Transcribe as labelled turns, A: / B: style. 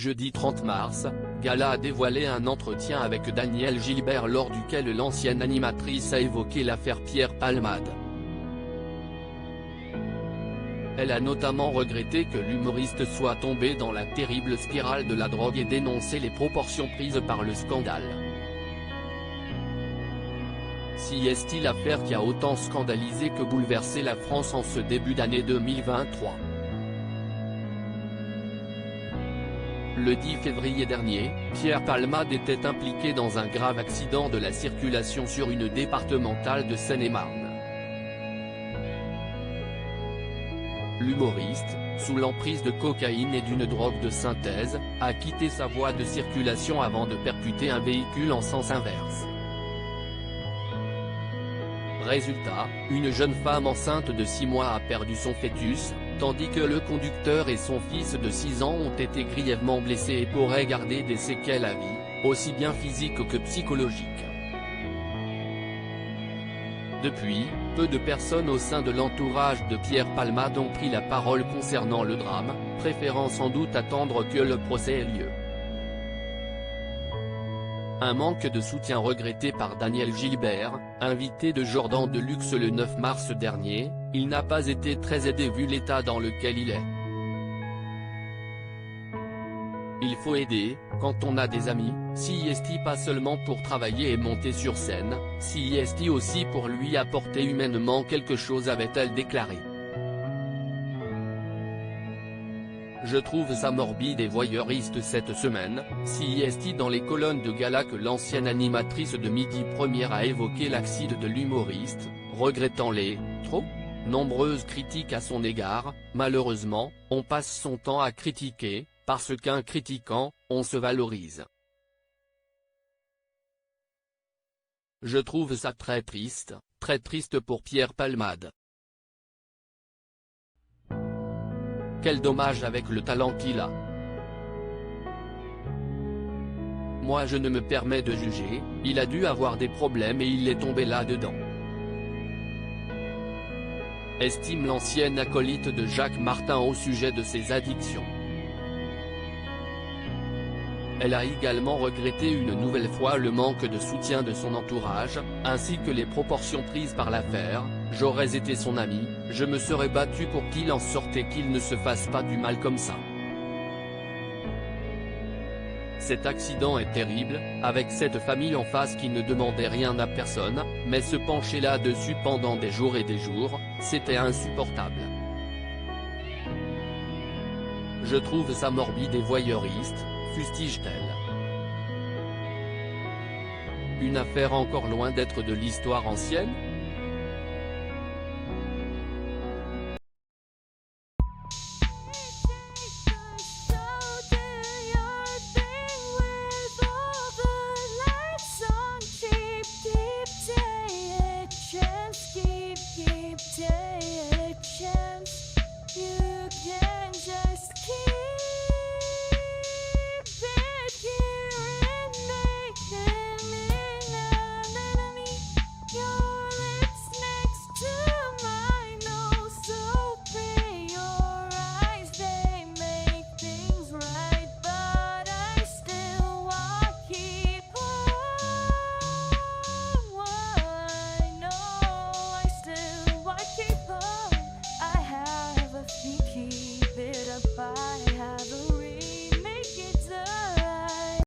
A: jeudi 30 mars, Gala a dévoilé un entretien avec Danielle Gilbert lors duquel l'ancienne animatrice a évoqué l'affaire Pierre Palmade. Elle a notamment regretté que l'humoriste soit tombé dans la terrible spirale de la drogue et dénoncé les proportions prises par le scandale. Si est-il l'affaire qui a autant scandalisé que bouleversé la France en ce début d'année 2023. Le 10 février dernier, Pierre Palmade était impliqué dans un grave accident de la circulation sur une départementale de Seine-et-Marne. L'humoriste, sous l'emprise de cocaïne et d'une drogue de synthèse, a quitté sa voie de circulation avant de percuter un véhicule en sens inverse. Résultat, une jeune femme enceinte de 6 mois a perdu son fœtus, tandis que le conducteur et son fils de 6 ans ont été grièvement blessés et pourraient garder des séquelles à vie, aussi bien physiques que psychologiques. Depuis, peu de personnes au sein de l'entourage de Pierre Palmade ont pris la parole concernant le drame, préférant sans doute attendre que le procès ait lieu. Un manque de soutien regretté par Danielle Gilbert, invité de Jordan Deluxe le 9 mars dernier, il n'a pas été très aidé vu l'état dans lequel il est. Il faut aider, quand on a des amis, si est-il pas seulement pour travailler et monter sur scène, si est-il aussi pour lui apporter humainement quelque chose, avait-elle déclaré. Je trouve ça morbide et voyeuriste cette semaine, si est-il dans les colonnes de Gala que l'ancienne animatrice de Midi Première a évoqué l'accident de l'humoriste, regrettant les trop nombreuses critiques à son égard. Malheureusement, on passe son temps à critiquer, parce qu'en critiquant, on se valorise. Je trouve ça très triste pour Pierre Palmade. Quel dommage avec le talent qu'il a. Moi je ne me permets de juger, il a dû avoir des problèmes et il est tombé là-dedans. Estime l'ancienne acolyte de Jacques Martin au sujet de ses addictions. Elle a également regretté une nouvelle fois le manque de soutien de son entourage, ainsi que les proportions prises par l'affaire. J'aurais été son ami, je me serais battu pour qu'il en sorte et qu'il ne se fasse pas du mal comme ça. Cet accident est terrible, avec cette famille en face qui ne demandait rien à personne, mais se pencher là-dessus pendant des jours et des jours, c'était insupportable. Je trouve ça morbide et voyeuriste, fustige-t-elle. Une affaire encore loin d'être de l'histoire ancienne.